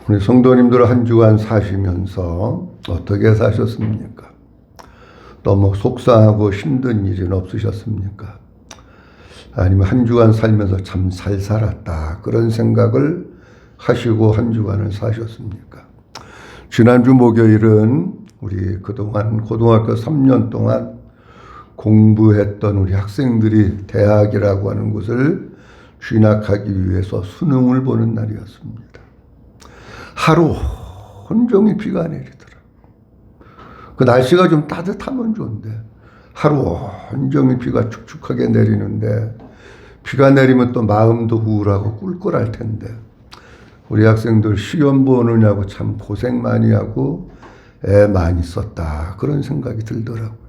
우리 성도님들 한 주간 사시면서 어떻게 사셨습니까? 너무 속상하고 힘든 일은 없으셨습니까? 아니면 한 주간 살면서 참 잘 살았다 그런 생각을 하시고 한 주간을 사셨습니까? 지난주 목요일은 우리 그동안 고등학교 3년 동안 공부했던 우리 학생들이 대학이라고 하는 곳을 진학하기 위해서 수능을 보는 날이었습니다. 하루 온종일 비가 내리더라. 그 날씨가 좀 따뜻하면 좋은데 하루 온종일 비가 축축하게 내리는데 비가 내리면 또 마음도 우울하고 꿀꿀할 텐데 우리 학생들 시험 보느냐고 참 고생 많이 하고 애 많이 썼다 그런 생각이 들더라고요.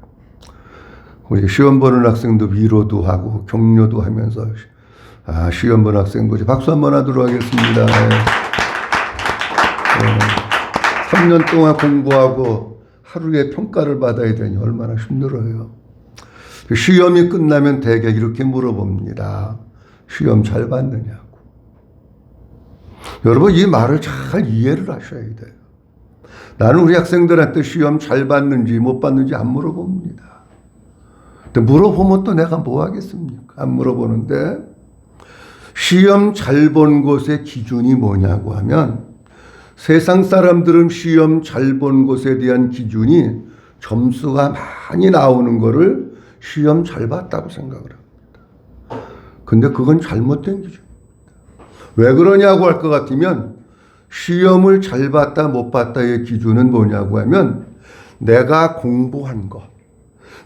우리 시험 보는 학생도 위로도 하고 격려도 하면서 시험 보는 학생들이 박수 한번 하도록 하겠습니다. 3년 동안 공부하고 하루에 평가를 받아야 되니 얼마나 힘들어요. 시험이 끝나면 대개 이렇게 물어봅니다. 시험 잘 봤느냐고. 여러분 이 말을 잘 이해를 하셔야 돼요. 나는 우리 학생들한테 시험 잘 봤는지 못 봤는지 안 물어봅니다. 근데 물어보면 또 내가 뭐 하겠습니까? 안 물어보는데 시험 잘 본 것의 기준이 뭐냐고 하면 세상 사람들은 시험 잘 본 것에 대한 기준이 점수가 많이 나오는 거를 시험 잘 봤다고 생각을 합니다. 근데 그건 잘못된 기준입니다. 왜 그러냐고 할 것 같으면 시험을 잘 봤다 못 봤다의 기준은 뭐냐고 하면 내가 공부한 것,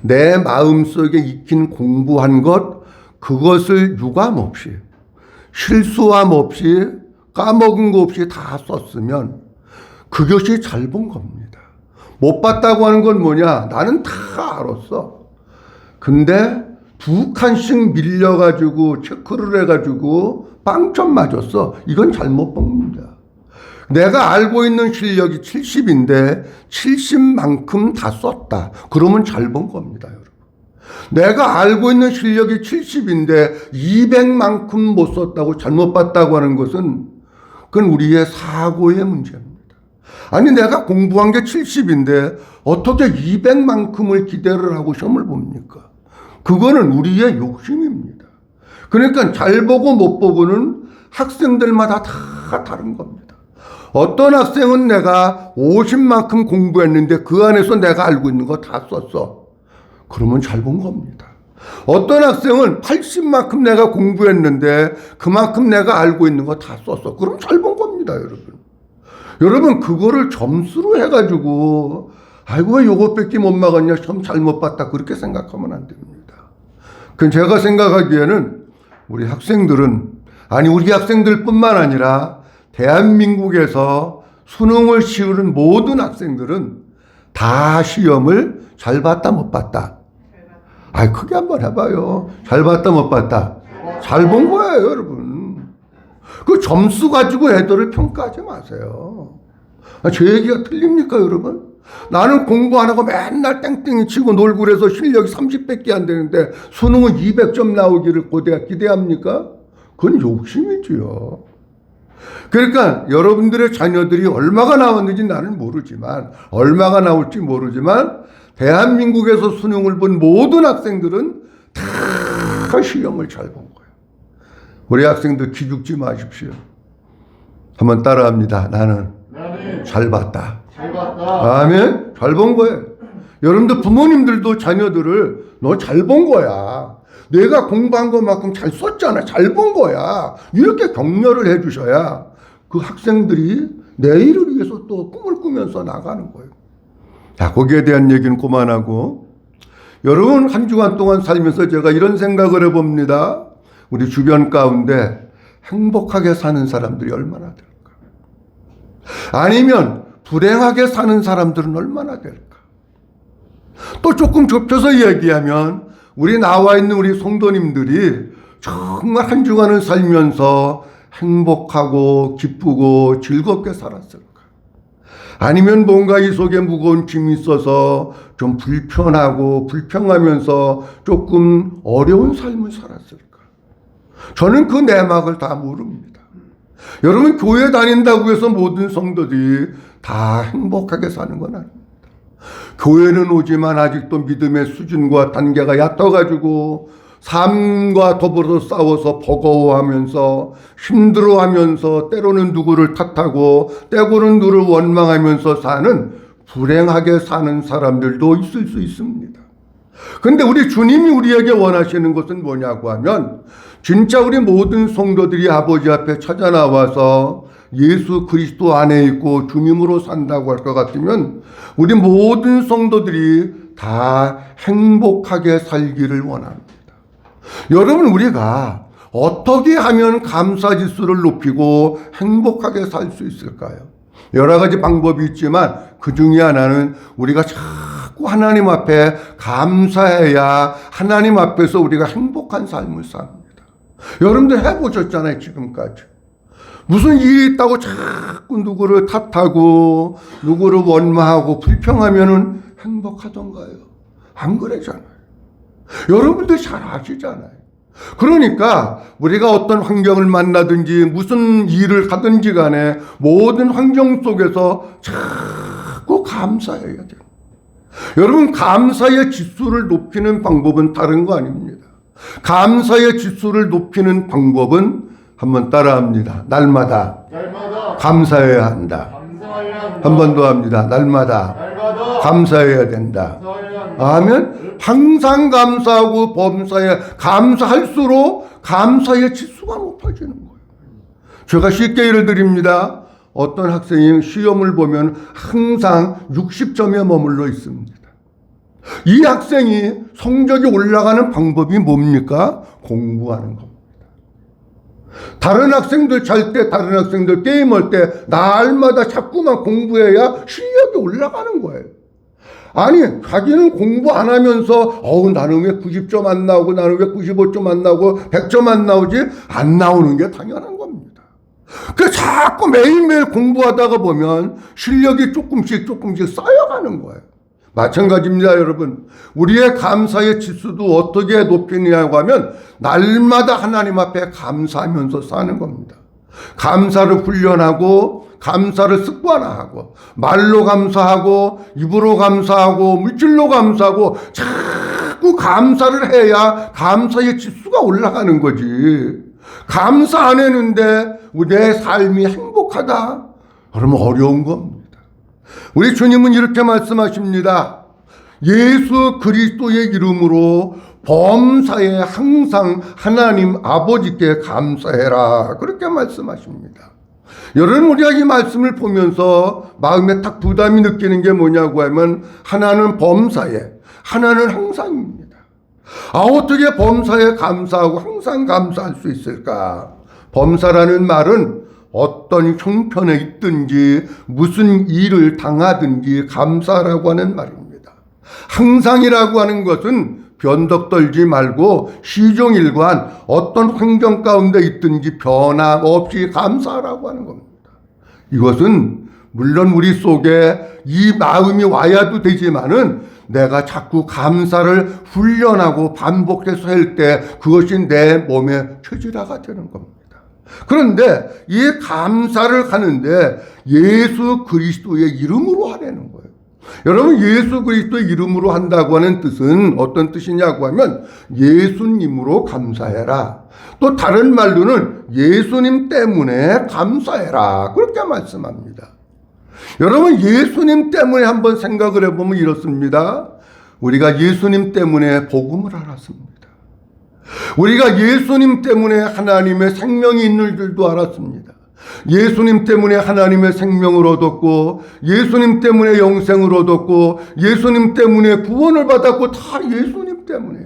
내 마음속에 익힌 공부한 것, 그것을 유감 없이 실수함 없이 까먹은 거 없이 다 썼으면 그것이 잘 본 겁니다. 못 봤다고 하는 건 뭐냐? 나는 다 알았어. 근데 2칸씩 밀려가지고 체크를 해가지고 빵점 맞았어. 이건 잘못 본 겁니다. 내가 알고 있는 실력이 70인데 70만큼 다 썼다. 그러면 잘 본 겁니다, 여러분. 내가 알고 있는 실력이 70인데 200만큼 못 썼다고 잘못 봤다고 하는 것은 그건 우리의 사고의 문제입니다. 아니 내가 공부한 게 70인데 어떻게 200만큼을 기대를 하고 시험을 봅니까? 그거는 우리의 욕심입니다. 그러니까 잘 보고 못 보고는 학생들마다 다 다른 겁니다. 어떤 학생은 내가 50만큼 공부했는데 그 안에서 내가 알고 있는 거 다 썼어. 그러면 잘 본 겁니다. 어떤 학생은 80만큼 내가 공부했는데 그만큼 내가 알고 있는 거 다 썼어. 그럼 잘 본 겁니다, 여러분. 여러분 그거를 점수로 해가지고 아이고 왜 요것밖에 못 막았냐 시험 잘못 봤다 그렇게 생각하면 안 됩니다. 그럼 제가 생각하기에는 우리 학생들은 아니 우리 학생들뿐만 아니라 대한민국에서 수능을 치르는 모든 학생들은 다 시험을 잘 봤다 못 봤다. 아이 크게 한번 해봐요. 잘 봤다 못 봤다. 잘 본 거예요, 여러분. 그 점수 가지고 애들을 평가하지 마세요. 제 얘기가 틀립니까, 여러분? 나는 공부 안 하고 맨날 땡땡이 치고 놀고 그래서 실력이 30밖에 안 되는데 수능은 200점 나오기를 기대합니까? 그건 욕심이지요. 그러니까 여러분들의 자녀들이 얼마가 나왔는지 나는 모르지만 얼마가 나올지 모르지만 대한민국에서 수능을 본 모든 학생들은 다 시험을 잘 본 거예요. 우리 학생들 기죽지 마십시오. 한번 따라합니다. 나는 잘 봤다. 잘 봤다. 아멘. 잘 본 거예요. 여러분들 부모님들도 자녀들을 너 잘 본 거야. 내가 공부한 것만큼 잘 썼잖아. 잘 본 거야. 이렇게 격려를 해주셔야 그 학생들이 내일을 위해서 또 꿈을 꾸면서 나가는 거예요. 자, 거기에 대한 얘기는 그만하고 여러분 한 주간 동안 살면서 제가 이런 생각을 해봅니다. 우리 주변 가운데 행복하게 사는 사람들이 얼마나 될까? 아니면 불행하게 사는 사람들은 얼마나 될까? 또 조금 좁혀서 얘기하면 우리 나와 있는 우리 성도님들이 정말 한 주간을 살면서 행복하고 기쁘고 즐겁게 살았을까? 아니면 뭔가 이 속에 무거운 짐이 있어서 좀 불편하고 불평하면서 조금 어려운 삶을 살았을까? 저는 그 내막을 다 모릅니다. 여러분, 교회 다닌다고 해서 모든 성도들이 다 행복하게 사는 건 아닙니다. 교회는 오지만 아직도 믿음의 수준과 단계가 얕아가지고 삶과 더불어 싸워서 버거워하면서 힘들어하면서 때로는 누구를 탓하고 때로는 누구를 원망하면서 사는 불행하게 사는 사람들도 있을 수 있습니다. 근데 우리 주님이 우리에게 원하시는 것은 뭐냐고 하면 진짜 우리 모든 성도들이 아버지 앞에 찾아 나와서 예수 그리스도 안에 있고 주님으로 산다고 할 것 같으면 우리 모든 성도들이 다 행복하게 살기를 원합니다. 여러분, 우리가 어떻게 하면 감사지수를 높이고 행복하게 살 수 있을까요? 여러 가지 방법이 있지만 그 중에 하나는 우리가 자꾸 하나님 앞에 감사해야 하나님 앞에서 우리가 행복한 삶을 삽니다. 여러분들 해보셨잖아요, 지금까지. 무슨 일이 있다고 자꾸 누구를 탓하고 누구를 원망하고 불평하면은 행복하던가요? 안 그러잖아요. 여러분들 잘 아시잖아요. 그러니까 우리가 어떤 환경을 만나든지 무슨 일을 하든지 간에 모든 환경 속에서 자꾸 감사해야 돼요. 여러분, 감사의 지수를 높이는 방법은 다른 거 아닙니다. 감사의 지수를 높이는 방법은 한번 따라합니다. 날마다 감사해야 한다. 한 번 더 합니다. 날마다 감사해야 된다. 아멘. 항상 감사하고 감사할수록 감사의 지수가 높아지는 거예요. 제가 쉽게 예를 드립니다. 어떤 학생이 시험을 보면 항상 60점에 머물러 있습니다. 이 학생이 성적이 올라가는 방법이 뭡니까? 공부하는 겁니다. 다른 학생들 잘 때, 다른 학생들 게임할 때 날마다 자꾸만 공부해야 실력이 올라가는 거예요. 아니, 자기는 공부 안 하면서 나는 왜 90점 안 나오고 나는 왜 95점 안 나오고 100점 안 나오지? 안 나오는 게 당연한 겁니다. 그래서 자꾸 매일매일 공부하다가 보면 실력이 조금씩 쌓여가는 거예요. 마찬가지입니다, 여러분. 우리의 감사의 지수도 어떻게 높이냐고 하면 날마다 하나님 앞에 감사하면서 사는 겁니다. 감사를 훈련하고 감사를 습관화하고 말로 감사하고 입으로 감사하고 물질로 감사하고 자꾸 감사를 해야 감사의 지수가 올라가는 거지. 감사 안 했는데 내 삶이 행복하다? 그러면 어려운 겁니다. 우리 주님은 이렇게 말씀하십니다. 예수 그리스도의 이름으로 범사에 항상 하나님 아버지께 감사해라. 그렇게 말씀하십니다. 여러분, 우리가 이 말씀을 보면서 마음에 딱 부담이 느끼는 게 뭐냐고 하면 하나는 범사에, 하나는 항상입니다. 어떻게 범사에 감사하고 항상 감사할 수 있을까? 범사라는 말은 어떤 형편에 있든지 무슨 일을 당하든지 감사라고 하는 말입니다. 항상이라고 하는 것은 변덕 떨지 말고 시종일관 어떤 환경 가운데 있든지 변함없이 감사라고 하는 겁니다. 이것은 물론 우리 속에 이 마음이 와야도 되지만은 내가 자꾸 감사를 훈련하고 반복해서 할 때 그것이 내 몸의 체질화가 되는 겁니다. 그런데 이 감사를 하는데 예수 그리스도의 이름으로 하라는 거예요. 여러분, 예수 그리스도의 이름으로 한다고 하는 뜻은 어떤 뜻이냐고 하면 예수님으로 감사해라. 또 다른 말로는 예수님 때문에 감사해라. 그렇게 말씀합니다. 여러분, 예수님 때문에 한번 생각을 해보면 이렇습니다. 우리가 예수님 때문에 복음을 알았습니다. 우리가 예수님 때문에 하나님의 생명이 있는 줄도 알았습니다. 예수님 때문에 하나님의 생명을 얻었고 예수님 때문에 영생을 얻었고 예수님 때문에 구원을 받았고 다 예수님 때문에.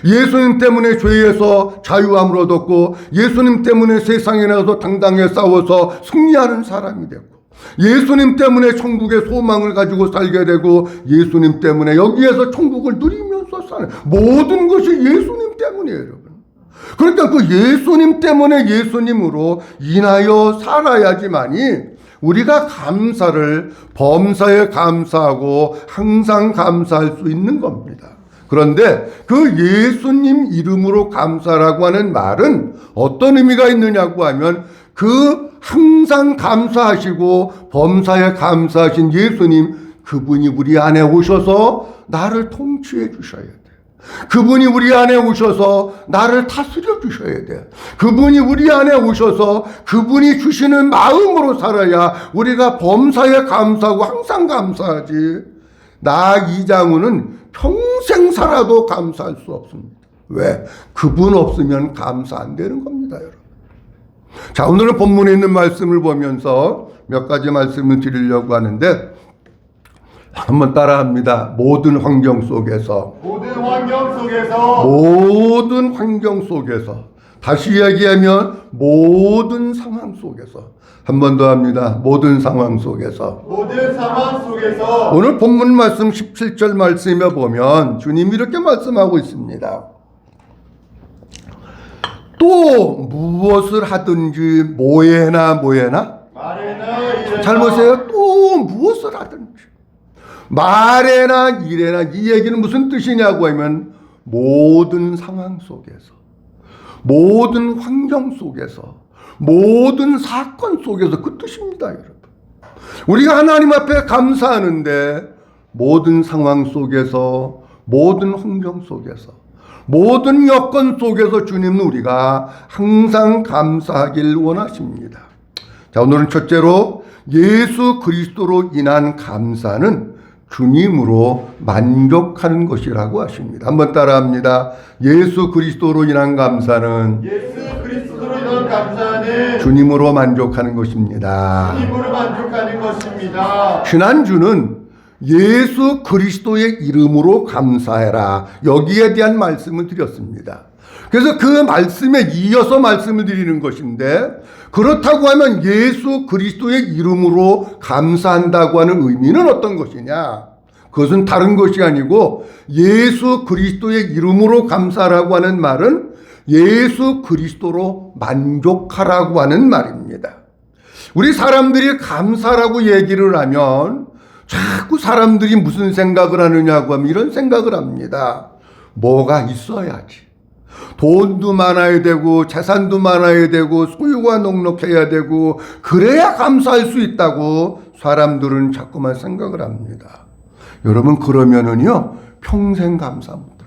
예수님 때문에 죄에서 자유함을 얻었고 예수님 때문에 세상에 나가서 당당히 싸워서 승리하는 사람이 됐고 예수님 때문에 천국의 소망을 가지고 살게 되고 예수님 때문에 여기에서 천국을 누리면서 사는 모든 것이 예수님 때문이에요, 여러분. 그러니까 그 예수님 때문에 예수님으로 인하여 살아야지만이 우리가 감사를 범사에 감사하고 항상 감사할 수 있는 겁니다. 그런데 그 예수님 이름으로 감사라고 하는 말은 어떤 의미가 있느냐고 하면 그 항상 감사하시고 범사에 감사하신 예수님, 그분이 우리 안에 오셔서 나를 통치해 주셔야 돼요. 그분이 우리 안에 오셔서 나를 다스려 주셔야 돼요. 그분이 우리 안에 오셔서 그분이 주시는 마음으로 살아야 우리가 범사에 감사하고 항상 감사하지. 나 이장우는 평생 살아도 감사할 수 없습니다. 왜? 그분 없으면 감사 안 되는 겁니다, 여러분. 자, 오늘은 본문에 있는 말씀을 보면서 몇 가지 말씀을 드리려고 하는데, 한번 따라합니다. 모든 환경 속에서. 모든 환경 속에서. 모든 환경 속에서. 다시 이야기하면 모든 상황 속에서. 한 번 더 합니다. 모든 상황 속에서. 모든 상황 속에서. 오늘 본문 말씀 17절 말씀에 보면 주님이 이렇게 말씀하고 있습니다. 또 무엇을 하든지 뭐해나 뭐해나 말에나 이래나. 잘 보세요. 또 무엇을 하든지 말에나 일에나, 이 얘기는 무슨 뜻이냐고 하면 모든 상황 속에서, 모든 환경 속에서, 모든 사건 속에서, 그 뜻입니다, 여러분. 우리가 하나님 앞에 감사하는데 모든 상황 속에서, 모든 환경 속에서, 모든 여건 속에서 주님은 우리가 항상 감사하길 원하십니다. 자, 오늘은 첫째로 예수 그리스도로 인한 감사는 주님으로 만족하는 것이라고 하십니다. 한번 따라합니다. 예수 그리스도로 인한 감사는 예수 그리스도로 인한 감사는 주님으로 만족하는 것입니다. 주님으로 만족하는 것입니다. 지난주는 예수 그리스도의 이름으로 감사해라, 여기에 대한 말씀을 드렸습니다. 그래서 그 말씀에 이어서 말씀을 드리는 것인데, 그렇다고 하면 예수 그리스도의 이름으로 감사한다고 하는 의미는 어떤 것이냐? 그것은 다른 것이 아니고 예수 그리스도의 이름으로 감사라고 하는 말은 예수 그리스도로 만족하라고 하는 말입니다. 우리 사람들이 감사라고 얘기를 하면 자꾸 사람들이 무슨 생각을 하느냐고 하면 이런 생각을 합니다. 뭐가 있어야지. 돈도 많아야 되고 재산도 많아야 되고 소유가 넉넉해야 되고 그래야 감사할 수 있다고 사람들은 자꾸만 생각을 합니다. 여러분, 그러면은요 평생 감사 못합니다.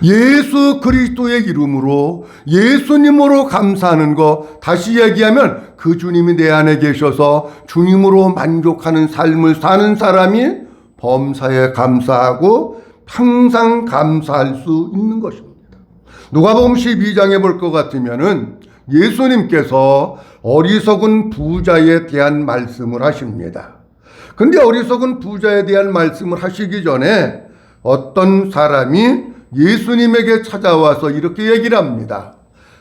예수 그리스도의 이름으로 예수님으로 감사하는 거, 다시 얘기하면 그 주님이 내 안에 계셔서 주님으로 만족하는 삶을 사는 사람이 범사에 감사하고 항상 감사할 수 있는 것입니다. 누가복음 12장에 볼 것 같으면은 예수님께서 어리석은 부자에 대한 말씀을 하십니다. 근데 어리석은 부자에 대한 말씀을 하시기 전에 어떤 사람이 예수님에게 찾아와서 이렇게 얘기를 합니다.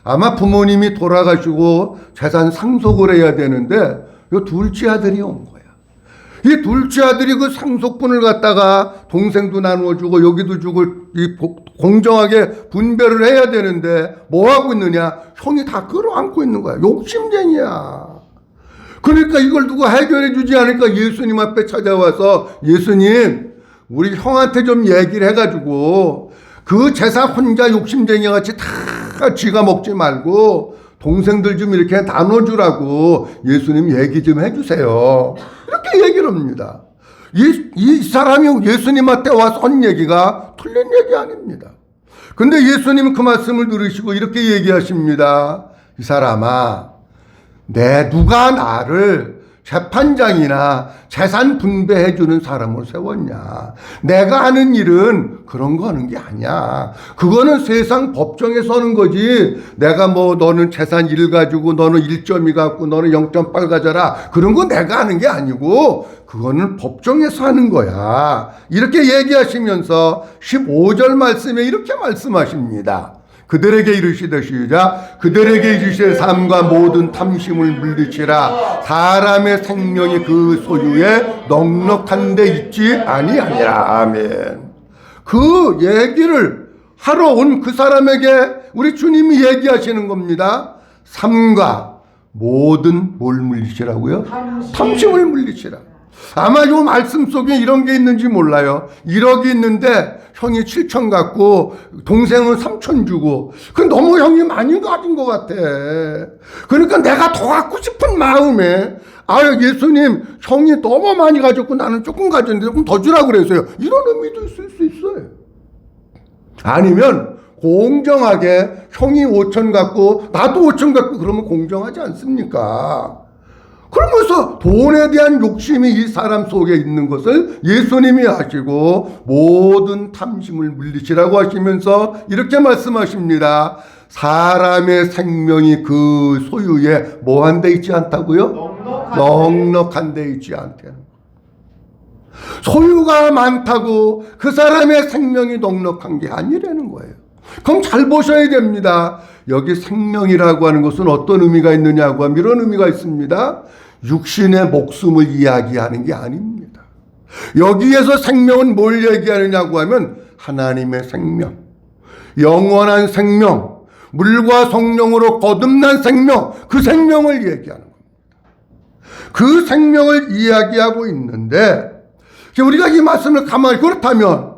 아마 부모님이 돌아가시고 재산 상속을 해야 되는데 이 둘째 아들이 온 거야. 이 둘째 아들이 그 상속분을 갖다가 동생도 나누어주고 여기도 주고 공정하게 분배를 해야 되는데 뭐 하고 있느냐? 형이 다 끌어안고 있는 거야. 욕심쟁이야. 그러니까 이걸 누가 해결해 주지 않으니까 예수님 앞에 찾아와서, 예수님, 우리 형한테 좀 얘기를 해가지고 그 재산 혼자 욕심쟁이 같이 다 쥐가 먹지 말고 동생들 좀 이렇게 나눠주라고 예수님 얘기 좀 해주세요. 이렇게 얘기를 합니다. 이 사람이 예수님한테 와서 한 얘기가 틀린 얘기 아닙니다. 근데 예수님은 그 말씀을 들으시고 이렇게 얘기하십니다. 이 사람아, 누가 나를 재판장이나 재산 분배해주는 사람으로 세웠냐? 내가 하는 일은 그런 거 하는 게 아니야. 그거는 세상 법정에서 하는 거지. 내가 뭐 너는 재산 1 가지고 너는 1.2 갖고 너는 0.8 가져라, 그런 거 내가 하는 게 아니고 그거는 법정에서 하는 거야. 이렇게 얘기하시면서 15절 말씀에 이렇게 말씀하십니다. 그들에게 이르시되, 시작. 그들에게 이르시되 삶과 모든 탐심을 물리치라. 사람의 생명이 그 소유에 넉넉한 데 있지 아니하니라. 아멘. 그 얘기를 하러 온 그 사람에게 우리 주님이 얘기하시는 겁니다. 삶과 모든 뭘 물리치라고요? 탐심을 물리치라. 아마 요 말씀 속에 이런 게 있는지 몰라요. 1억이 있는데 형이 7천 갖고 동생은 3천 주고 그 너무 형이 많이 가진 것 같아. 그러니까 내가 더 갖고 싶은 마음에 예수님 형이 너무 많이 가졌고 나는 조금 가졌는데 조금 더 주라고 그래서요. 이런 의미도 있을 수 있어요. 아니면 공정하게 형이 5천 갖고 나도 5천 갖고 그러면 공정하지 않습니까? 그러면서 돈에 대한 욕심이 이 사람 속에 있는 것을 예수님이 아시고 모든 탐심을 물리치라고 하시면서 이렇게 말씀하십니다. 사람의 생명이 그 소유에 뭐한 데 있지 않다고요? 넉넉한 데 있지 않대. 소유가 많다고 그 사람의 생명이 넉넉한 게 아니라는 거예요. 그럼 잘 보셔야 됩니다. 여기 생명이라고 하는 것은 어떤 의미가 있느냐고 하면 이런 의미가 있습니다. 육신의 목숨을 이야기하는 게 아닙니다. 여기에서 생명은 뭘 얘기하느냐고 하면 하나님의 생명, 영원한 생명, 물과 성령으로 거듭난 생명, 그 생명을 얘기하는 겁니다. 그 생명을 이야기하고 있는데 우리가 이 말씀을 가만히 그렇다면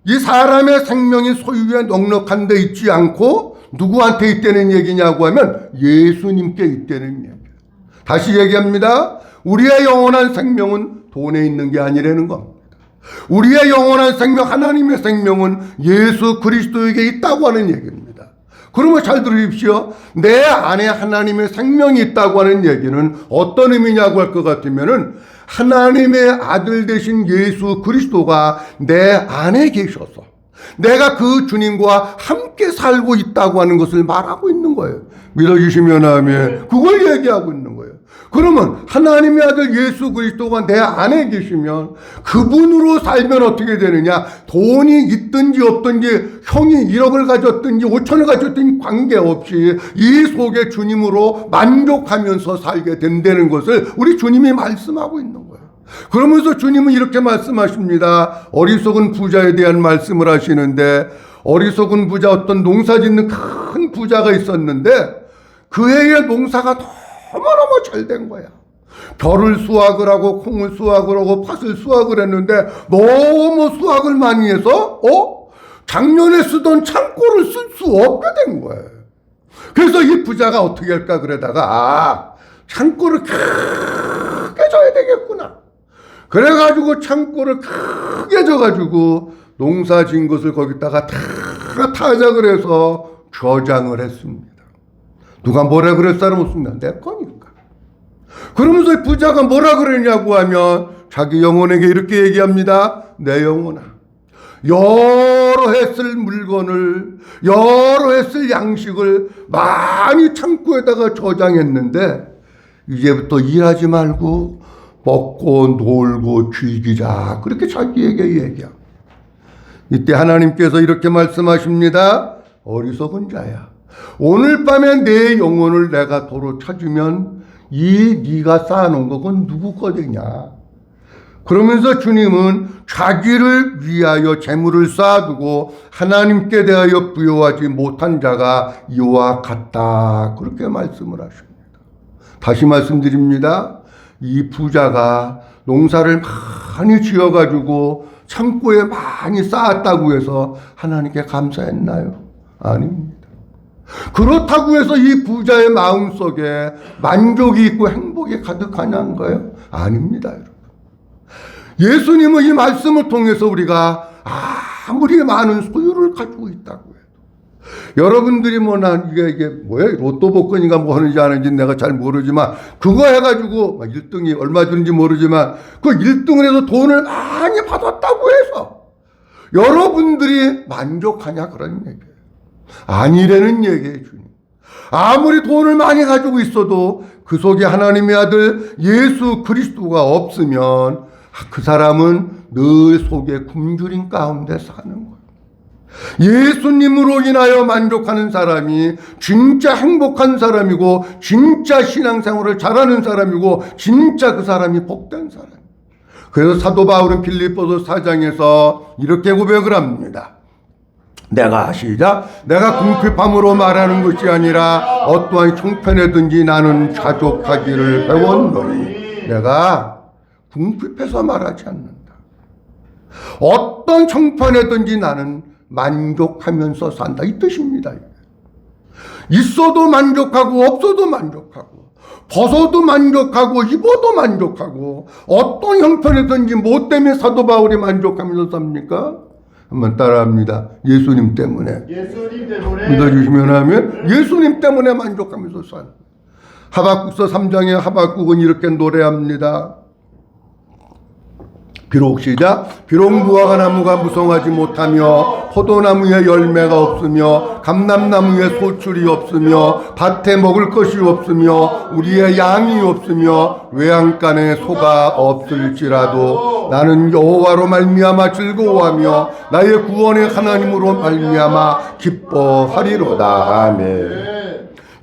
이 사람의 생명이 소유에 넉넉한 데 있지 않고 누구한테 있다는 얘기냐고 하면 예수님께 있다는 얘기예요. 다시 얘기합니다. 우리의 영원한 생명은 돈에 있는 게 아니라는 겁니다. 우리의 영원한 생명, 하나님의 생명은 예수 그리스도에게 있다고 하는 얘기입니다. 그러면 잘 들으십시오. 내 안에 하나님의 생명이 있다고 하는 얘기는 어떤 의미냐고 할 것 같으면은 하나님의 아들 되신 예수 그리스도가 내 안에 계셔서 내가 그 주님과 함께 살고 있다고 하는 것을 말하고 있는 거예요. 믿어주시면 아멘. 그걸 얘기하고 있는 거예요. 그러면 하나님의 아들 예수 그리스도가 내 안에 계시면 그분으로 살면 어떻게 되느냐? 돈이 있든지 없든지 형이 1억을 가졌든지 5천을 가졌든지 관계없이 이 속에 주님으로 만족하면서 살게 된다는 것을 우리 주님이 말씀하고 있는 거예요. 그러면서 주님은 이렇게 말씀하십니다. 어리석은 부자에 대한 말씀을 하시는데 어리석은 부자, 어떤 농사 짓는 큰 부자가 있었는데 그 해의 농사가 너무너무 잘 된 거야. 벼를 수확을 하고 콩을 수확을 하고 팥을 수확을 했는데 너무 수확을 많이 해서 작년에 쓰던 창고를 쓸 수 없게 된 거예요. 그래서 이 부자가 어떻게 할까 그러다가 창고를 크게 져야 되겠구나. 그래가지고 창고를 크게 져가지고 농사 지은 것을 거기다가 다 타작을 해서 저장을 했습니다. 누가 뭐라 그럴 사람 없습니다. 내 거니까. 그러면서 이 부자가 뭐라 그러냐고 하면 자기 영혼에게 이렇게 얘기합니다. 내 영혼아, 여러 해 쓸 물건을, 여러 해 쓸 양식을 많이 창고에다가 저장했는데 이제부터 일하지 말고 먹고 놀고 즐기자. 그렇게 자기에게 얘기합니다. 이때 하나님께서 이렇게 말씀하십니다. 어리석은 자야, 오늘 밤에 내 영혼을 내가 도로 찾으면 이 네가 쌓아놓은 거 그건 누구 거되냐. 그러면서 주님은 자기를 위하여 재물을 쌓아두고 하나님께 대하여 부여하지 못한 자가 이와 같다. 그렇게 말씀을 하십니다. 다시 말씀드립니다. 이 부자가 농사를 많이 지어가지고 창고에 많이 쌓았다고 해서 하나님께 감사했나요? 아닙니다. 그렇다고 해서 이 부자의 마음속에 만족이 있고 행복이 가득하냐는가요? 아닙니다, 여러분. 예수님은 이 말씀을 통해서 우리가 아무리 많은 소유를 가지고 있다고 해도 여러분들이 이게 뭐야? 로또 복권인가 뭐 하는지 아는지 내가 잘 모르지만 그거 해가지고 1등이 얼마 주는지 모르지만 그 1등을 해서 돈을 많이 받았다고 해서 여러분들이 만족하냐 그런 얘기예요. 아니라는 얘기예요. 주님. 아무리 돈을 많이 가지고 있어도 그 속에 하나님의 아들 예수 그리스도가 없으면 그 사람은 늘 속에 굶주린 가운데 사는 거예요. 예수님으로 인하여 만족하는 사람이 진짜 행복한 사람이고 진짜 신앙생활을 잘하는 사람이고 진짜 그 사람이 복된 사람이에요. 그래서 사도 바울은 빌립보서 4장에서 이렇게 고백을 합니다. 내가 궁핍함으로 말하는 것이 아니라 어떠한 형편에든지 나는 자족하기를 배웠노니 내가 궁핍해서 말하지 않는다. 어떤 형편이든지 나는 만족하면서 산다. 이 뜻입니다. 있어도 만족하고 없어도 만족하고 벗어도 만족하고 입어도 만족하고 어떤 형편이든지 뭐 때문에 사도 바울이 만족하면서 삽니까? 한번 따라합니다. 예수님 때문에. 예수님 때문에 믿어주시면 하면 예수님 때문에 만족하면서 산. 하박국서 3장에 하박국은 이렇게 노래합니다. 비록 시작. 비록 무화과 나무가 무성하지 못하며 포도나무에 열매가 없으며 감람나무에 소출이 없으며 밭에 먹을 것이 없으며 우리의 양이 없으며 외양간에 소가 없을지라도 나는 여호와로 말미암아 즐거워하며 나의 구원의 하나님으로 말미암아 기뻐하리로다. 아멘.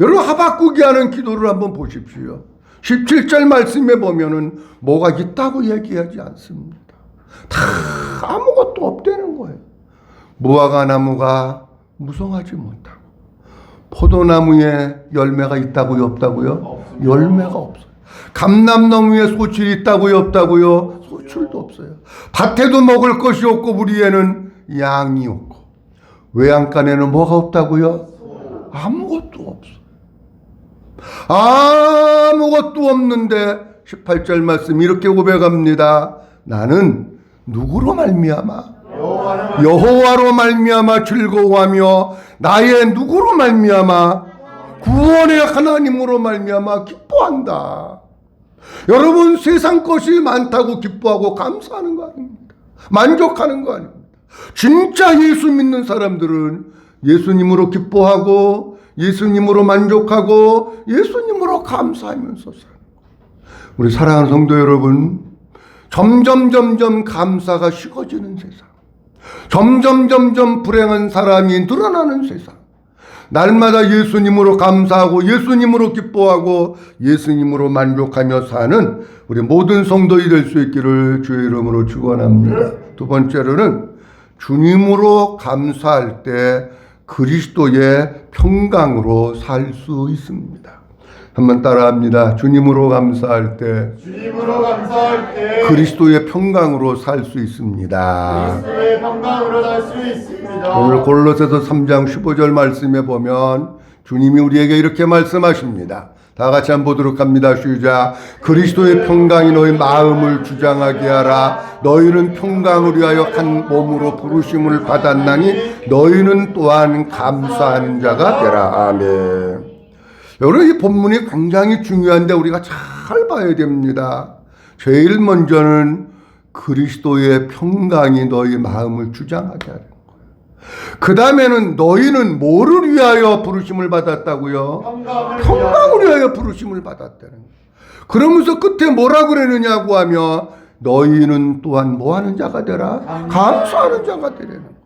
여러분, 하박국이 하는 기도를 한번 보십시오. 17절 말씀에 보면은 뭐가 있다고 얘기하지 않습니다. 다 아무것도 없다는 거예요. 무화과 나무가 무성하지 못하고 포도나무에 열매가 있다고요, 없다고요? 열매가 없어요. 감람나무에 소출이 있다고요, 없다고요? 소출도 없어요. 밭에도 먹을 것이 없고 우리에는 양이 없고 외양간에는 뭐가 없다고요? 아무것도 없어요. 아무것도 없는데 18절 말씀 이렇게 고백합니다. 나는 누구로 말미암아? 여호와로 말미암아 즐거워하며 나의 누구로 말미암아? 구원의 하나님으로 말미암아 기뻐한다. 여러분, 세상 것이 많다고 기뻐하고 감사하는 거 아닙니다. 만족하는 거 아닙니다. 진짜 예수 믿는 사람들은 예수님으로 기뻐하고 예수님으로 만족하고 예수님으로 감사하면서 사는 거예요. 우리 사랑하는 성도 여러분, 점점 감사가 식어지는 세상, 점점 불행한 사람이 늘어나는 세상, 날마다 예수님으로 감사하고 예수님으로 기뻐하고 예수님으로 만족하며 사는 우리 모든 성도이 될 수 있기를 주의 이름으로 축원합니다. 두 번째로는 주님으로 감사할 때 그리스도의 평강으로 살 수 있습니다. 한번 따라합니다. 주님으로 감사할 때 그리스도의 평강으로 살 수 있습니다. 그리스도의 평강으로 살 수 있습니다. 오늘 골로새서 3장 15절 말씀에 보면 주님이 우리에게 이렇게 말씀하십니다. 다 같이 한번 보도록 합니다. 시작. 그리스도의 평강이 너희 마음을 주장하게 하라. 너희는 평강을 위하여 한 몸으로 부르심을 받았나니 너희는 또한 감사하는 자가 되라. 아멘. 여러분, 이 본문이 굉장히 중요한데 우리가 잘 봐야 됩니다. 제일 먼저는 그리스도의 평강이 너희 마음을 주장하게 하는 거예요. 그 다음에는 너희는 뭐를 위하여 부르심을 받았다고요? 평강을 위하여 부르심을 받았다는 거예요. 그러면서 끝에 뭐라 그러느냐고 하면 너희는 또한 뭐하는 자가 되라? 감사하는 자가 되라는 거예요.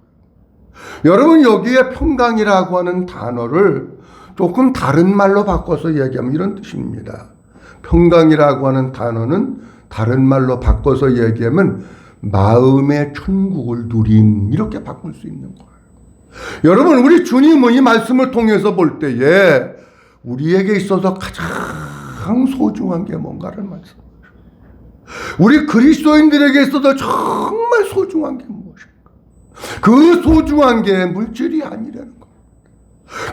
여러분, 여기에 평강이라고 하는 단어를 조금 다른 말로 바꿔서 얘기하면 이런 뜻입니다. 평강이라고 하는 단어는 다른 말로 바꿔서 얘기하면 마음의 천국을 누림, 이렇게 바꿀 수 있는 거예요. 여러분, 우리 주님은 이 말씀을 통해서 볼 때에 우리에게 있어서 가장 소중한 게 뭔가를 말씀하셔요. 우리 그리스도인들에게 있어서 정말 소중한 게 무엇인가? 그 소중한 게 물질이 아니라는 겁니다.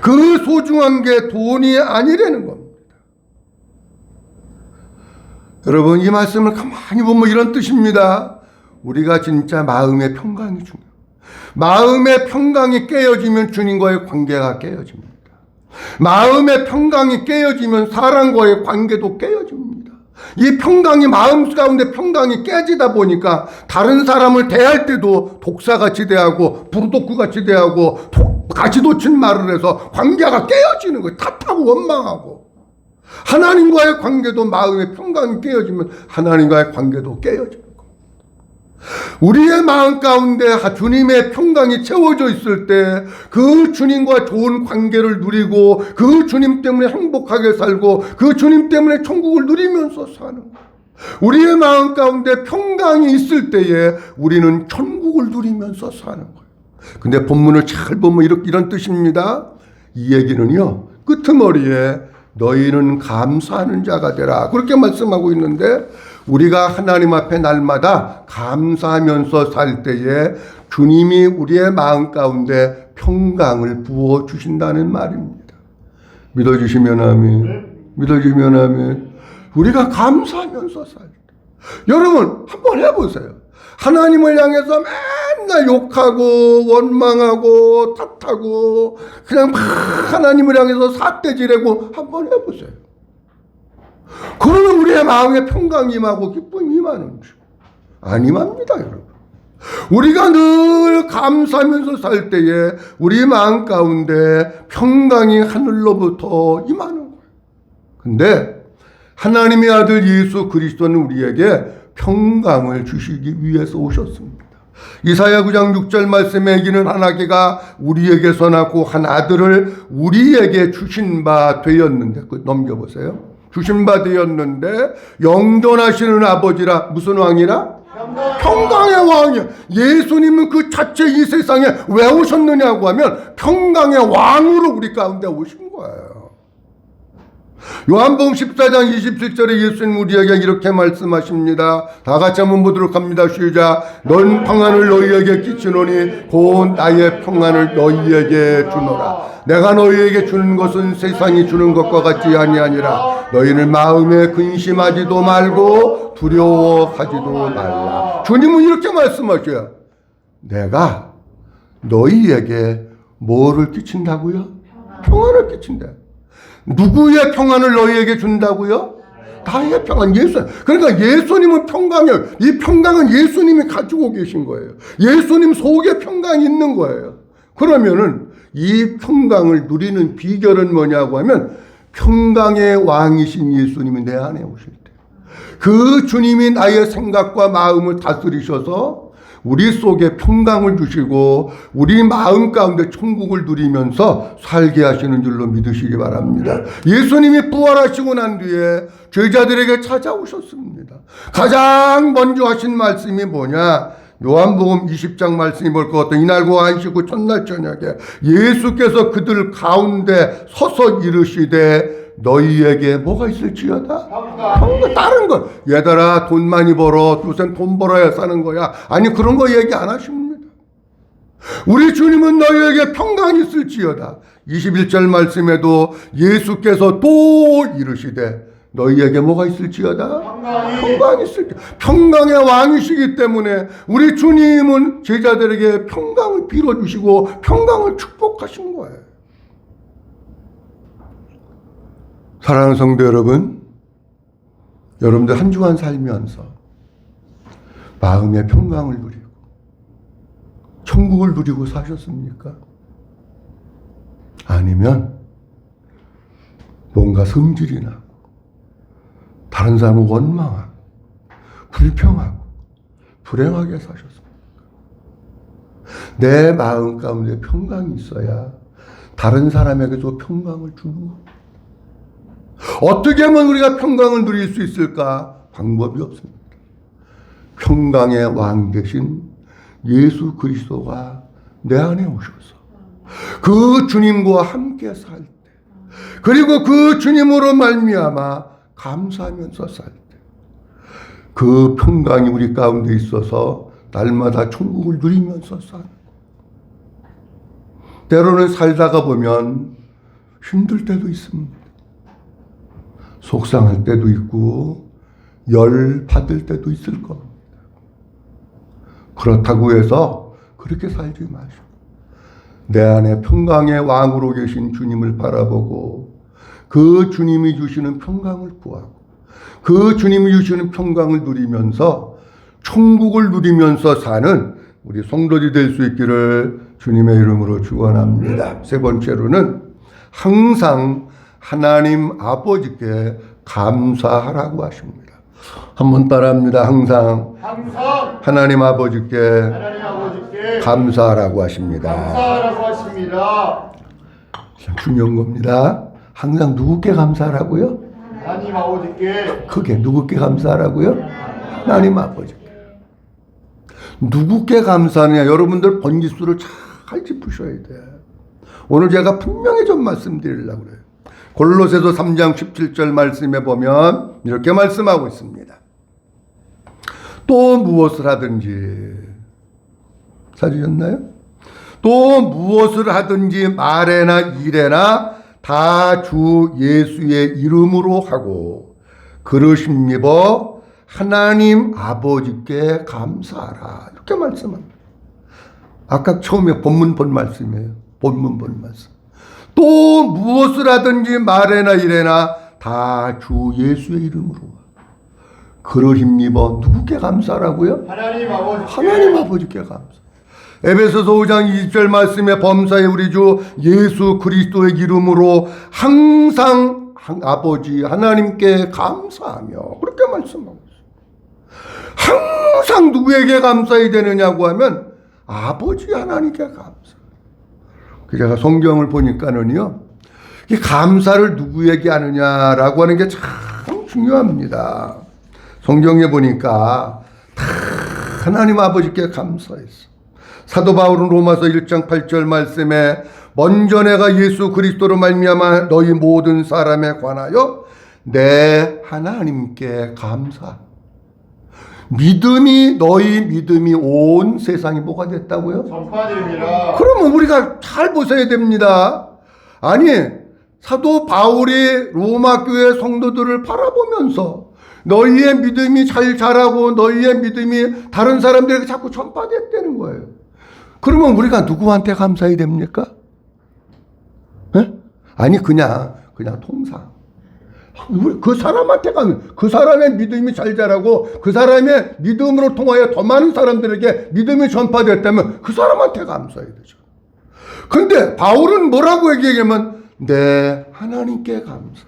그 소중한 게 돈이 아니라는 겁니다. 여러분, 이 말씀을 가만히 보면 이런 뜻입니다. 우리가 진짜 마음의 평강이 중요해요. 마음의 평강이 깨어지면 주님과의 관계가 깨어집니다. 마음의 평강이 깨어지면 사람과의 관계도 깨어집니다. 이 평강이, 마음 가운데 평강이 깨지다 보니까 다른 사람을 대할 때도 독사같이 대하고 부르독구같이 대하고 가지도친 말을 해서 관계가 깨어지는 거예요. 탓하고 원망하고. 하나님과의 관계도, 마음의 평강이 깨어지면 하나님과의 관계도 깨어지는 거예요. 우리의 마음 가운데 주님의 평강이 채워져 있을 때 그 주님과 좋은 관계를 누리고 그 주님 때문에 행복하게 살고 그 주님 때문에 천국을 누리면서 사는 거예요. 우리의 마음 가운데 평강이 있을 때에 우리는 천국을 누리면서 사는 거예요. 근데 본문을 잘 보면 이런 뜻입니다. 이 얘기는요, 끄트머리에 너희는 감사하는 자가 되라, 그렇게 말씀하고 있는데 우리가 하나님 앞에 날마다 감사하면서 살 때에 주님이 우리의 마음 가운데 평강을 부어주신다는 말입니다. 믿어주시면 아멘. 믿어주시면 아멘. 우리가 감사하면서 살 때. 여러분 한번 해보세요. 하나님을 향해서 맨날 욕하고 원망하고 탓하고 그냥 막 하나님을 향해서 삿대질하고 한번 해보세요. 그러면 우리의 마음에 평강이 임하고 기쁨이 임하는 줄. 안 임합니다, 여러분. 우리가 늘 감사하면서 살 때에 우리 마음 가운데 평강이 하늘로부터 임하는 거예요. 근데 하나님의 아들 예수 그리스도는 우리에게 평강을 주시기 위해서 오셨습니다. 이사야 9장 6절 말씀에 이는 하나님께가 우리에게서 낳고 한 아들을 우리에게 주신 바 되었는데, 넘겨보세요. 주신 바 되었는데 영존하시는 아버지라. 무슨 왕이라? 평강의 왕이야. 예수님은 그 자체 이 세상에 왜 오셨느냐고 하면 평강의 왕으로 우리 가운데 오신 거예요. 요한복음 14장 27절에 예수님 우리에게 이렇게 말씀하십니다. 다 같이 한번 보도록 합니다. 시작. 넌 평안을 너희에게 끼치노니 곧 나의 평안을 너희에게 주노라. 내가 너희에게 주는 것은 세상이 주는 것과 같지 아니하니라. 너희는 마음에 근심하지도 말고 두려워하지도 말라. 주님은 이렇게 말씀하셔요. 내가 너희에게 뭐를 끼친다고요? 평안을 끼친다. 누구의 평안을 너희에게 준다고요? 나의 평안. 예수. 그러니까 예수님은 평강이에요. 이 평강은 예수님이 가지고 계신 거예요. 예수님 속에 평강이 있는 거예요. 그러면은 이 평강을 누리는 비결은 뭐냐고 하면 평강의 왕이신 예수님이 내 안에 오실 때, 그 주님이 나의 생각과 마음을 다스리셔서 우리 속에 평강을 주시고 우리 마음 가운데 천국을 누리면서 살게 하시는 줄로 믿으시기 바랍니다. 예수님이 부활하시고 난 뒤에 제자들에게 찾아오셨습니다. 가장 먼저 하신 말씀이 뭐냐? 요한복음 20장 말씀이 볼 것 같아요. 이날 그 안식 후 첫날 저녁에 예수께서 그들 가운데 서서 이르시되 너희에게 뭐가 있을지어다? 평강. 다른 거. 얘들아 돈 많이 벌어. 요새 돈 벌어야 사는 거야. 아니 그런 거 얘기 안 하십니다. 우리 주님은 너희에게 평강이 있을지어다. 21절 말씀에도 예수께서 또 이르시되 너희에게 뭐가 있을지어다? 평강이 있을지어다. 평강의 왕이시기 때문에 우리 주님은 제자들에게 평강을 빌어주시고 평강을 축복하신 거예요. 사랑하는 성도 여러분, 여러분들 한 주간 살면서 마음의 평강을 누리고 천국을 누리고 사셨습니까? 아니면 뭔가 성질이 나고 다른 사람을 원망하고 불평하고 불행하게 사셨습니까? 내 마음 가운데 평강이 있어야 다른 사람에게도 평강을 주는 겁니다. 어떻게 하면 우리가 평강을 누릴 수 있을까? 방법이 없습니다. 평강의 왕 되신 예수 그리스도가 내 안에 오셔서 그 주님과 함께 살 때, 그리고 그 주님으로 말미암아 감사하면서 살 때, 그 평강이 우리 가운데 있어서 날마다 천국을 누리면서 사는 거예요. 때로는 살다가 보면 힘들 때도 있습니다. 속상할 때도 있고 열 받을 때도 있을 겁니다. 그렇다고 해서 그렇게 살지 마시고 내 안에 평강의 왕으로 계신 주님을 바라보고 그 주님이 주시는 평강을 구하고 그 주님이 주시는 평강을 누리면서 천국을 누리면서 사는 우리 성도들이 될 수 있기를 주님의 이름으로 축원합니다. 세 번째로는 항상 하나님 아버지께 감사하라고 하십니다. 한번 따라합니다. 항상 하나님 아버지께 감사하라고 하십니다. 감사하라고 하십니다. 참 중요한 겁니다. 항상 누구께 감사하라고요? 하나님 아버지께. 크게 누구께 감사하라고요? 하나님 아버지께. 누구께 감사하느냐? 여러분들 번지수를 잘 짚으셔야 돼요. 오늘 제가 분명히 좀 말씀드리려고 그래요. 골로새서 3장 17절 말씀에 보면 이렇게 말씀하고 있습니다. 또 무엇을 하든지 찾으셨나요? 또 무엇을 하든지 말에나 일에나 다 주 예수의 이름으로 하고 그러심 입어 하나님 아버지께 감사하라. 이렇게 말씀합니다. 아까 처음에 본문 본 말씀이에요. 본문 본 말씀. 또 무엇을 하든지 말에나 일에나 다 주 예수의 이름으로 그러심 입어 누구께 감사하라고요? 하나님 아버지께. 하나님 아버지께 감사. 에베소서 5장 20절 말씀에 범사에 우리 주 예수 그리스도의 이름으로 항상 아버지 하나님께 감사하며 그렇게 말씀하고 있어요. 항상 누구에게 감사해야 되느냐고 하면 아버지 하나님께 감사. 제가 성경을 보니까는요, 이 감사를 누구에게 하느냐라고 하는 게 참 중요합니다. 성경에 보니까 다 하나님 아버지께 감사했어. 사도 바울은 로마서 1장 8절 말씀에 먼저 내가 예수 그리스도로 말미암아 너희 모든 사람에 관하여 내 하나님께 감사. 너희 믿음이 온 세상이 뭐가 됐다고요? 전파됩니다. 그러면 우리가 잘 보셔야 됩니다. 아니, 사도 바울이 로마 교회 성도들을 바라보면서 너희의 믿음이 잘 자라고 너희의 믿음이 다른 사람들에게 자꾸 전파됐다는 거예요. 그러면 우리가 누구한테 감사해야 됩니까? 에? 아니 그냥 통상 그 사람한테 가면 그 사람의 믿음이 잘 자라고 그 사람의 믿음으로 통하여 더 많은 사람들에게 믿음이 전파됐다면 그 사람한테 감사해야 되죠. 근데 바울은 뭐라고 얘기하냐면 내 하나님께 감사.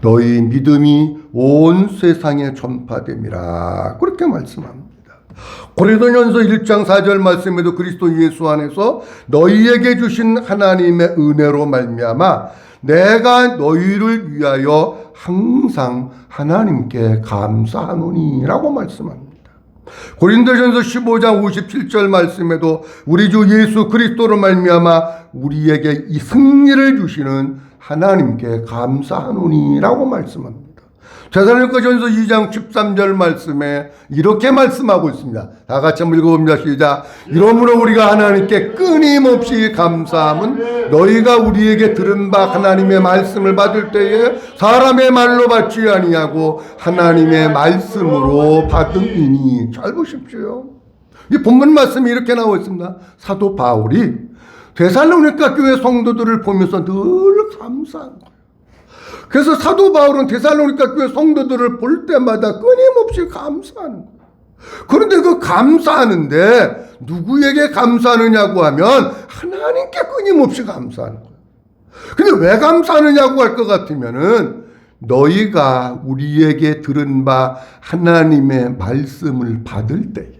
너희 믿음이 온 세상에 전파됨이라 그렇게 말씀합니다. 고린도전서 1장 4절 말씀에도 그리스도 예수 안에서 너희에게 주신 하나님의 은혜로 말미암아 내가 너희를 위하여 항상 하나님께 감사하노니라고 말씀합니다. 고린도전서 15장 57절 말씀에도 우리 주 예수 그리스도로 말미암아 우리에게 이 승리를 주시는 하나님께 감사하노니라고 말씀합니다. 데살로니가전서 2장 13절 말씀에 이렇게 말씀하고 있습니다. 다 같이 한번 읽어봅니다. 시작. 이러므로 우리가 하나님께 끊임없이 감사함은 너희가 우리에게 들은 바 하나님의 말씀을 받을 때에 사람의 말로 받지 아니하고 하나님의 말씀으로 받음이니. 잘 보십시오. 이 본문 말씀이 이렇게 나와 있습니다. 사도 바울이 데살로니가 교회 성도들을 보면서 늘 감사한 거예요. 그래서 사도 바울은 데살로니가 교회 성도들을 볼 때마다 끊임없이 감사하는 거예요. 그런데 그 감사하는데 누구에게 감사하느냐고 하면 하나님께 끊임없이 감사하는 거예요. 근데 왜 감사하느냐고 할 것 같으면은 너희가 우리에게 들은 바 하나님의 말씀을 받을 때에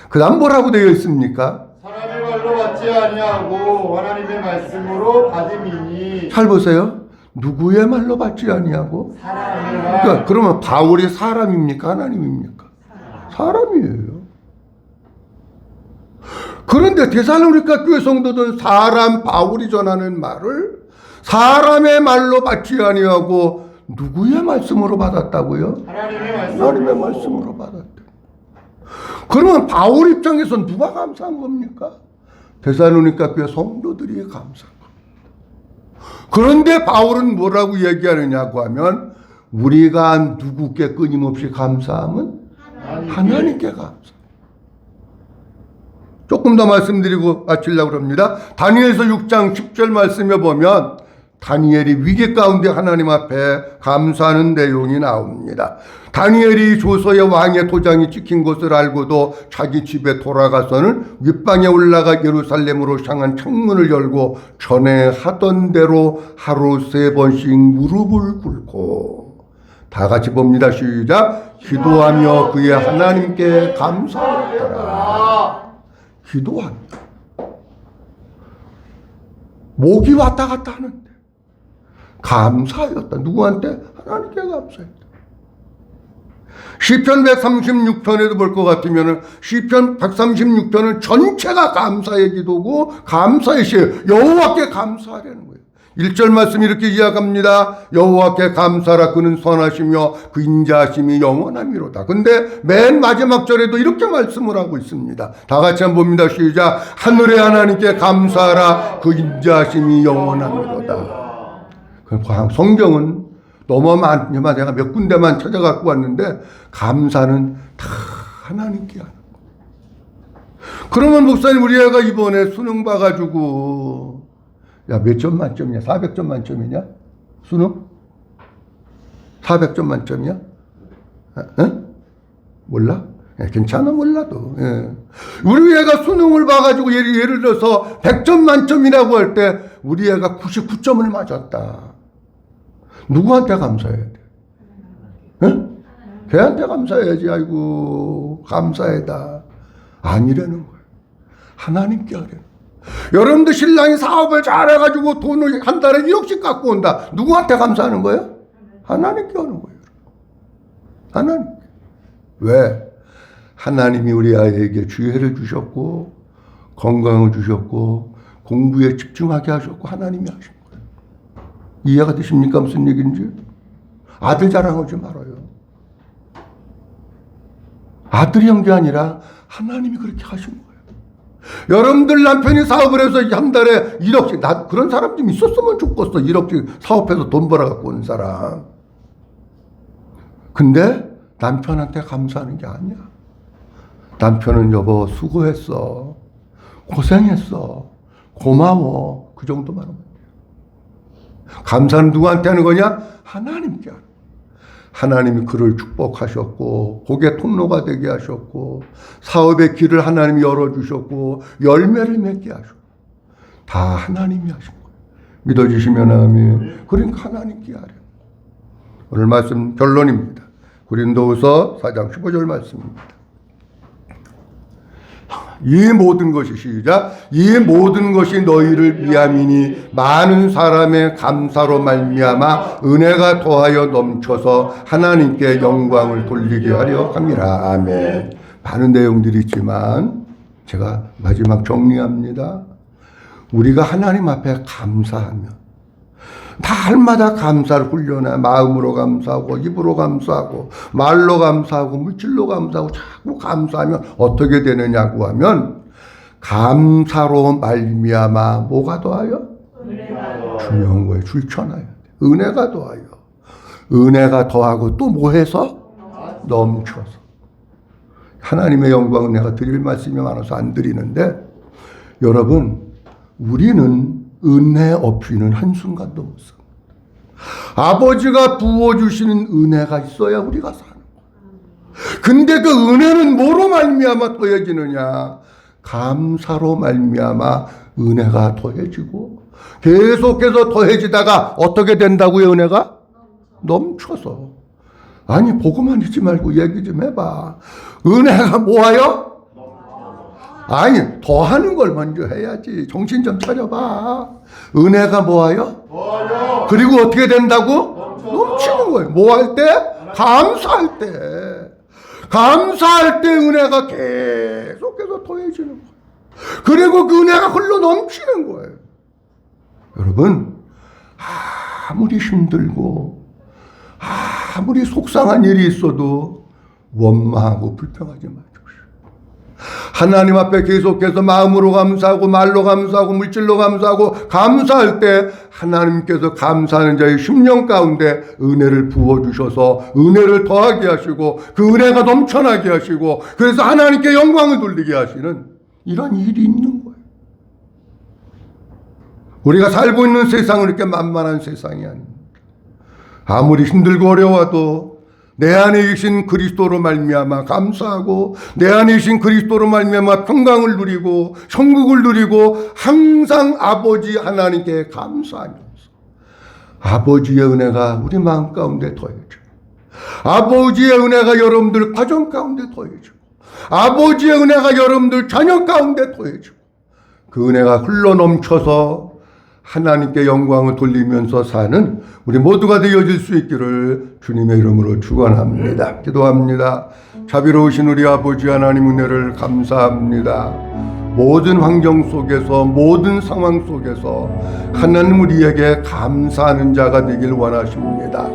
그 다음 뭐라고 되어 있습니까? 사람의 말로 받지 아니하고 하나님의 말씀으로 받음이니. 잘 보세요. 누구의 말로 받지 아니하고? 사람의 말. 그러니까 그러면 바울이 사람입니까? 하나님입니까? 사람이에요. 그런데 데살로니가 교회 성도들은 사람 바울이 전하는 말을 사람의 말로 받지 아니하고 누구의 말씀으로 받았다고요? 하나님의 말씀으로 받았대. 그러면 바울 입장에서 누가 감사한 겁니까? 데살로니가 교회 성도들이 감사한 겁니다. 그런데 바울은 뭐라고 얘기하느냐고 하면 우리가 누구께 끊임없이 감사함은 하나님께 감사. 조금 더 말씀드리고 마치려고 합니다. 다니엘서 6장 10절 말씀에 보면 다니엘이 위기 가운데 하나님 앞에 감사하는 내용이 나옵니다. 다니엘이 조서의 왕의 도장이 찍힌 것을 알고도 자기 집에 돌아가서는 윗방에 올라가 예루살렘으로 향한 창문을 열고 전에 하던 대로 하루 3번씩 무릎을 꿇고 다 같이 봅니다. 시작. 기도하며 그의 하나님께 감사했더라. 기도하며 목이 왔다 갔다 하는데 감사였다. 누구한테? 하나님께 감사했다. 시편 136편에도 볼 것 같으면 시편 136편은 전체가 감사의 기도고 감사의 시예요. 여호와께 감사하려는 거예요. 1절 말씀 이렇게 이야기합니다. 여호와께 감사라 그는 선하시며 그 인자하심이 영원함이로다. 근데 맨 마지막 절에도 이렇게 말씀을 하고 있습니다. 다 같이 한번 봅니다. 시작. 하늘의 하나님께 감사하라 그 인자하심이 영원함이로다. 성경은 너무 많지만 제가 몇 군데만 찾아갖고 왔는데 감사는 다 하나님께 하는 거. 그러면 목사님 우리 애가 이번에 수능 봐가지고 야, 몇 점 만점이냐? 400점 만점이냐? 수능? 400점 만점이야? 몰라? 괜찮아, 몰라도. 예. 우리 애가 수능을 봐가지고 예를 들어서 100점 만점이라고 할 때 우리 애가 99점을 맞았다. 누구한테 감사해야 돼? 걔한테 감사해야지. 아이고, 감사해다. 아니라는 거예요. 하나님께 하려는. 여러분들 신랑이 사업을 잘해가지고 돈을 한 달에 1억씩 갖고 온다. 누구한테 감사하는 거예요? 하나님께 하는 거예요. 하나님. 왜? 하나님이 우리 아이에게 주혜를 주셨고 건강을 주셨고 공부에 집중하게 하셨고 하나님이 하신 거예요. 이해가 되십니까? 무슨 얘기인지? 아들 자랑하지 말아요. 아들이 한 게 아니라 하나님이 그렇게 하신 거예요. 여러분들 남편이 사업을 해서 한 달에 1억씩, 나 그런 사람 좀 있었으면 좋겠어. 1억씩 사업해서 돈 벌어 갖고 온 사람. 근데 남편한테 감사하는 게 아니야. 남편은 여보 수고했어. 고생했어. 고마워. 그 정도만 하면 돼요. 감사는 누구한테 하는 거냐? 하나님께 하는 거야. 하나님이 그를 축복하셨고 복의 통로가 되게 하셨고 사업의 길을 하나님이 열어주셨고 열매를 맺게 하셨고 다 하나님이 하신 거예요. 믿어주시면 아멘. 그러니까 하나님께 하려. 오늘 말씀 결론입니다. 고린도후서 4장 15절 말씀입니다. 이 모든 것이 시작. 이 모든 것이 너희를 위함이니 많은 사람의 감사로 말미암아 은혜가 더하여 넘쳐서 하나님께 영광을 돌리게 하려 함이라. 아멘. 많은 내용들이 있지만 제가 마지막 정리합니다. 우리가 하나님 앞에 감사하면 날마다 감사를 훈련해. 마음으로 감사하고 입으로 감사하고 말로 감사하고 물질로 감사하고 자꾸 감사하면 어떻게 되느냐고 하면 감사로 말미암아 뭐가 더하여? 중요한 거예요. 줄쳐놔야 돼. 은혜가 더하여. 은혜가 더하고 또 뭐 해서? 넘쳐서. 하나님의 영광은 내가 드릴 말씀이 많아서 안 드리는데 여러분 우리는 은혜 없이는 한순간도 못 삽니다. 아버지가 부어주시는 은혜가 있어야 우리가 사는 거예요. 근데 그 은혜는 뭐로 말미암아 더해지느냐? 감사로 말미암아 은혜가 더해지고 계속해서 더해지다가 어떻게 된다고요? 은혜가? 넘쳐서. 아니 보고만 있지 말고 얘기 좀 해봐. 은혜가 뭐하여? 아니 더하는 걸 먼저 해야지. 정신 좀 차려봐. 은혜가 뭐하여? 그리고 어떻게 된다고? 넘치는 거예요. 뭐 할 때? 감사할 때. 감사할 때 은혜가 계속해서 더해지는 거예요. 그리고 그 은혜가 흘러 넘치는 거예요. 여러분 아무리 힘들고 아무리 속상한 일이 있어도 원망하고 불평하지 마십시오. 하나님 앞에 계속해서 마음으로 감사하고 말로 감사하고 물질로 감사하고 감사할 때 하나님께서 감사하는 자의 심령 가운데 은혜를 부어주셔서 은혜를 더하게 하시고 그 은혜가 넘쳐나게 하시고 그래서 하나님께 영광을 돌리게 하시는 이런 일이 있는 거예요. 우리가 살고 있는 세상은 이렇게 만만한 세상이 아닙니다. 아무리 힘들고 어려워도 내 안에 계신 그리스도로 말미암아 감사하고 내 안에 계신 그리스도로 말미암아 평강을 누리고 천국을 누리고 항상 아버지 하나님께 감사하면서 아버지의 은혜가 우리 마음 가운데 더해지고 아버지의 은혜가 여러분들 가정 가운데 더해지고 아버지의 은혜가 여러분들 자녀 가운데 더해지고 그 은혜가 흘러넘쳐서 하나님께 영광을 돌리면서 사는 우리 모두가 되어질 수 있기를 주님의 이름으로 축원합니다. 기도합니다. 자비로우신 우리 아버지 하나님 은혜를 감사합니다. 모든 환경 속에서 모든 상황 속에서 하나님 우리에게 감사하는 자가 되길 원하십니다.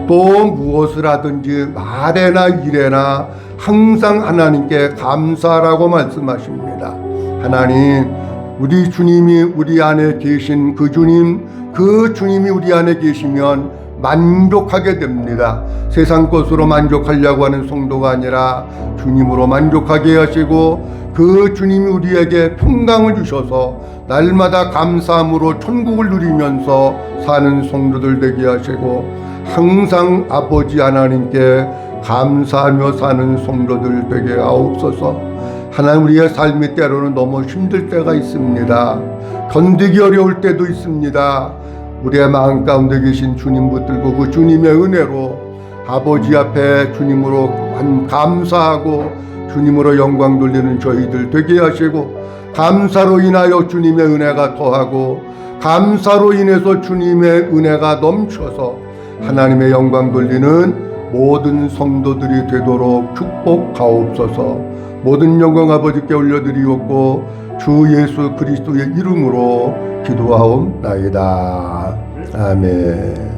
또 무엇을 하든지 말에나 일에나 항상 하나님께 감사하라고 말씀하십니다. 하나님, 우리 주님이 우리 안에 계신 그 주님이 우리 안에 계시면 만족하게 됩니다. 세상 것으로 만족하려고 하는 성도가 아니라 주님으로 만족하게 하시고 그 주님이 우리에게 평강을 주셔서 날마다 감사함으로 천국을 누리면서 사는 성도들 되게 하시고 항상 아버지 하나님께 감사하며 사는 성도들 되게 하옵소서. 하나님, 우리의 삶이 때로는 너무 힘들 때가 있습니다. 견디기 어려울 때도 있습니다. 우리의 마음 가운데 계신 주님 붙들고 그 주님의 은혜로 아버지 앞에 주님으로 감사하고 주님으로 영광 돌리는 저희들 되게 하시고, 감사로 인하여 주님의 은혜가 더하고 감사로 인해서 주님의 은혜가 넘쳐서 하나님의 영광 돌리는 모든 성도들이 되도록 축복하옵소서. 모든 영광 아버지께 올려드리옵고 주 예수 그리스도의 이름으로 기도하옵나이다. 아멘.